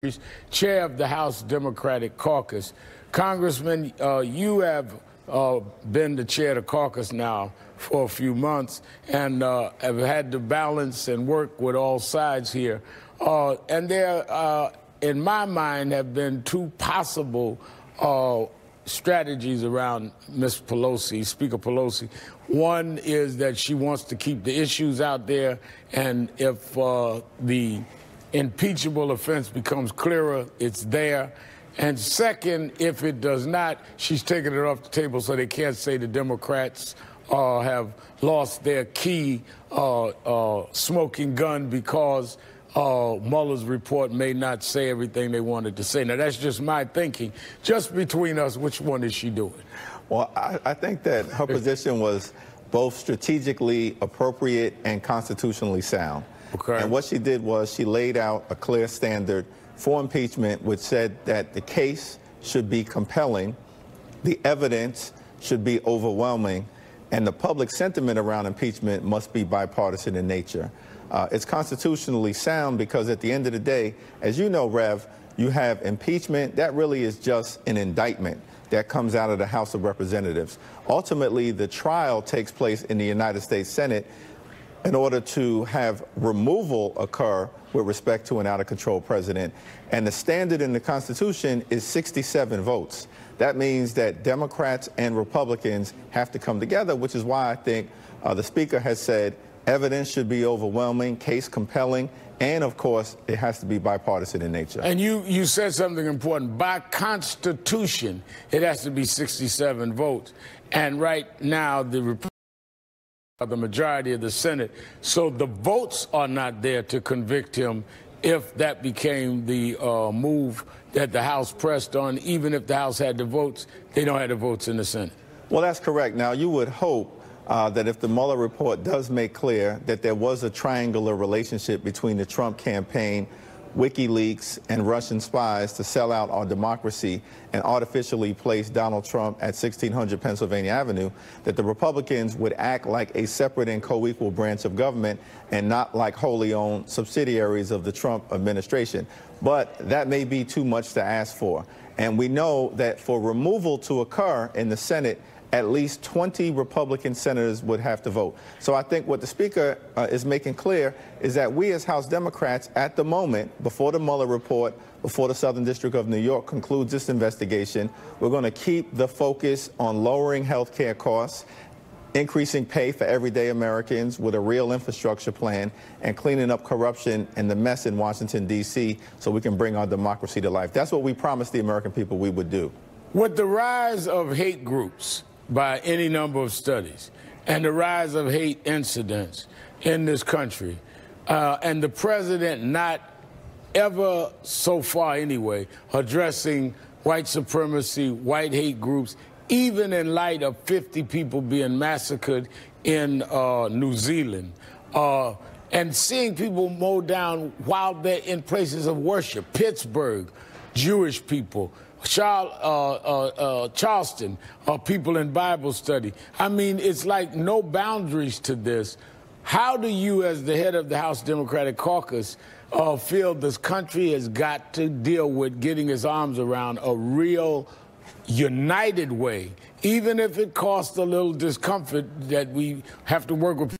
Jeffries, chair of the House Democratic Caucus. Congressman, you have been the chair of the caucus now for a few months and have had to balance and work with all sides here. And there, in my mind, have been two possible strategies around Ms. Pelosi, Speaker Pelosi. One is that she wants to keep the issues out there, and if the impeachable offense becomes clearer, it's there. And second, if it does not, she's taking it off the table so they can't say the Democrats have lost their key smoking gun because Mueller's report may not say everything they wanted to say. Now, that's just my thinking. Just between us, which one is she doing? Well, I think that her position was both strategically appropriate and constitutionally sound. Okay. And what she did was she laid out a clear standard for impeachment, which said that the case should be compelling, the evidence should be overwhelming, and the public sentiment around impeachment must be bipartisan in nature. It's constitutionally sound because at the end of the day, as you know, Rev, you have impeachment. That really is just an indictment that comes out of the House of Representatives. Ultimately, the trial takes place in the United States Senate in order to have removal occur with respect to an out-of-control president. And the standard in the Constitution is 67 votes. That means that Democrats and Republicans have to come together, which is why I think the Speaker has said evidence should be overwhelming, case compelling, and, of course, it has to be bipartisan in nature. And you said something important. By Constitution, it has to be 67 votes. And right now, the majority of the Senate. So the votes are not there to convict him if that became the move that the House pressed on. Even if the House had the votes, they don't have the votes in the Senate. Well, that's correct. Now, you would hope that if the Mueller report does make clear that there was a triangular relationship between the Trump campaign, WikiLeaks, and Russian spies to sell out our democracy and artificially place Donald Trump at 1600 Pennsylvania Avenue, that the Republicans would act like a separate and co-equal branch of government and not like wholly owned subsidiaries of the Trump administration. But that may be too much to ask for. And we know that for removal to occur in the Senate, at least 20 Republican senators would have to vote. So I think what the Speaker is making clear is that we as House Democrats at the moment, before the Mueller report, before the Southern District of New York concludes this investigation, we're going to keep the focus on lowering health care costs, increasing pay for everyday Americans with a real infrastructure plan, and cleaning up corruption and the mess in Washington, D.C., so we can bring our democracy to life. That's what we promised the American people we would do. With the rise of hate groups by any number of studies, and the rise of hate incidents in this country, and the president not ever, so far anyway, addressing white supremacy, white hate groups, even in light of 50 people being massacred in New Zealand, and seeing people mowed down while they're in places of worship, Pittsburgh, Jewish people, Charleston, people in Bible study. I mean, it's like no boundaries to this. How do you, as the head of the House Democratic Caucus, feel this country has got to deal with getting its arms around a real united way, even if it costs a little discomfort that we have to work with,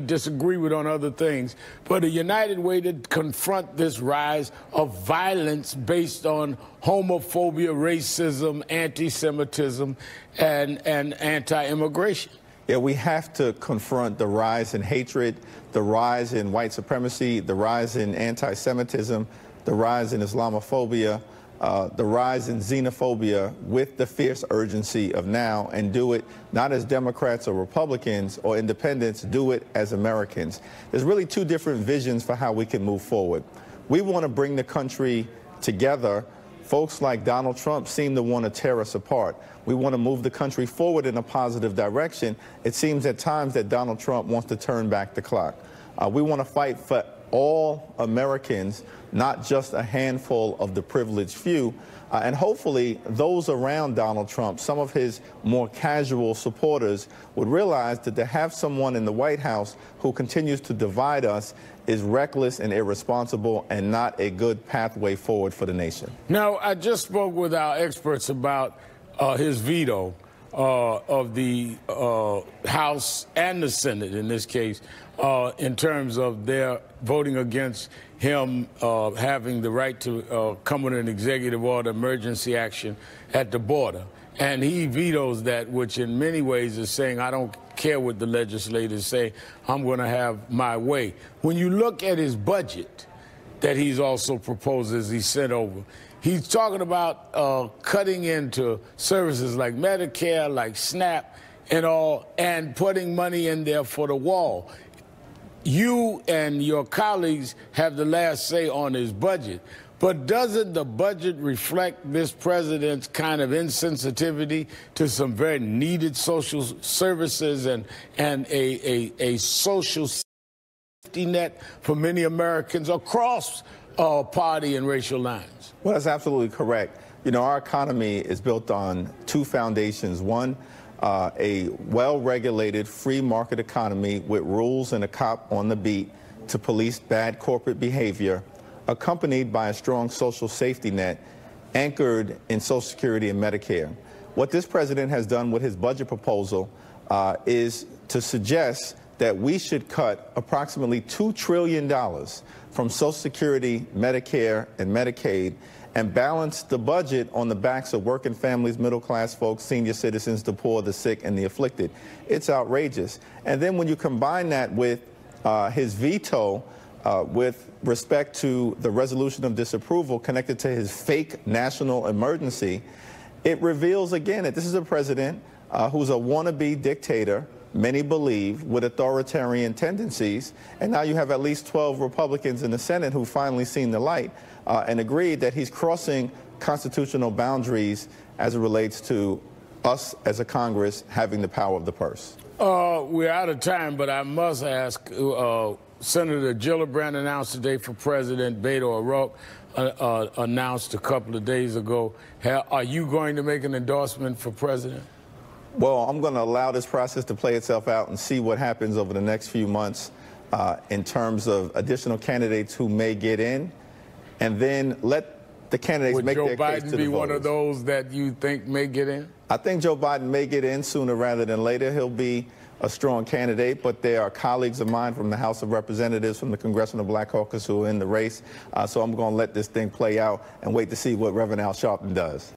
disagree with on other things, but a united way to confront this rise of violence based on homophobia, racism, anti-Semitism, and anti-immigration? Yeah, we have to confront the rise in hatred, the rise in white supremacy, the rise in anti-Semitism, the rise in Islamophobia, the rise in xenophobia with the fierce urgency of now, and do it not as Democrats or Republicans or independents, do it as Americans. There's really two different visions for how we can move forward. We want to bring the country together. Folks like Donald Trump seem to want to tear us apart. We want to move the country forward in a positive direction. It seems at times that Donald Trump wants to turn back the clock. We want to fight for all Americans, not just a handful of the privileged few. And hopefully those around Donald Trump, some of his more casual supporters, would realize that to have someone in the White House who continues to divide us is reckless and irresponsible and not a good pathway forward for the nation. Now, I just spoke with our experts about his veto of the House and the Senate, in this case, in terms of their voting against him having the right to come with an executive order emergency action at the border. And he vetoes that, which in many ways is saying, I don't care what the legislators say, I'm going to have my way. When you look at his budget that he's also proposed as he sent over, he's talking about cutting into services like Medicare, like SNAP and all, and putting money in there for the wall. You and your colleagues have the last say on his budget. But doesn't the budget reflect this president's kind of insensitivity to some very needed social services and a social safety net for many Americans across party and racial lines? Well, that's absolutely correct. You know, our economy is built on two foundations. One, a well-regulated free market economy with rules and a cop on the beat to police bad corporate behavior, accompanied by a strong social safety net anchored in Social Security and Medicare. What this president has done with his budget proposal is to suggest that we should cut approximately $2 trillion from Social Security, Medicare, and Medicaid and balance the budget on the backs of working families, middle-class folks, senior citizens, the poor, the sick, and the afflicted. It's outrageous. And then when you combine that with his veto with respect to the resolution of disapproval connected to his fake national emergency, it reveals again that this is a president who's a wannabe dictator, many believe, with authoritarian tendencies. And now you have at least 12 Republicans in the Senate who've finally seen the light and agreed that he's crossing constitutional boundaries as it relates to us as a Congress having the power of the purse. We're out of time, but I must ask, Senator Gillibrand announced today for president. Beto O'Rourke announced a couple of days ago. Are you going to make an endorsement for president? Well, I'm going to allow this process to play itself out and see what happens over the next few months in terms of additional candidates who may get in, and then let the candidates make their case to the voters. Would Joe Biden be one of those that you think may get in? I think Joe Biden may get in sooner rather than later. He'll be a strong candidate, but there are colleagues of mine from the House of Representatives, from the Congressional Black Caucus who are in the race. So I'm going to let this thing play out and wait to see what Reverend Al Sharpton does.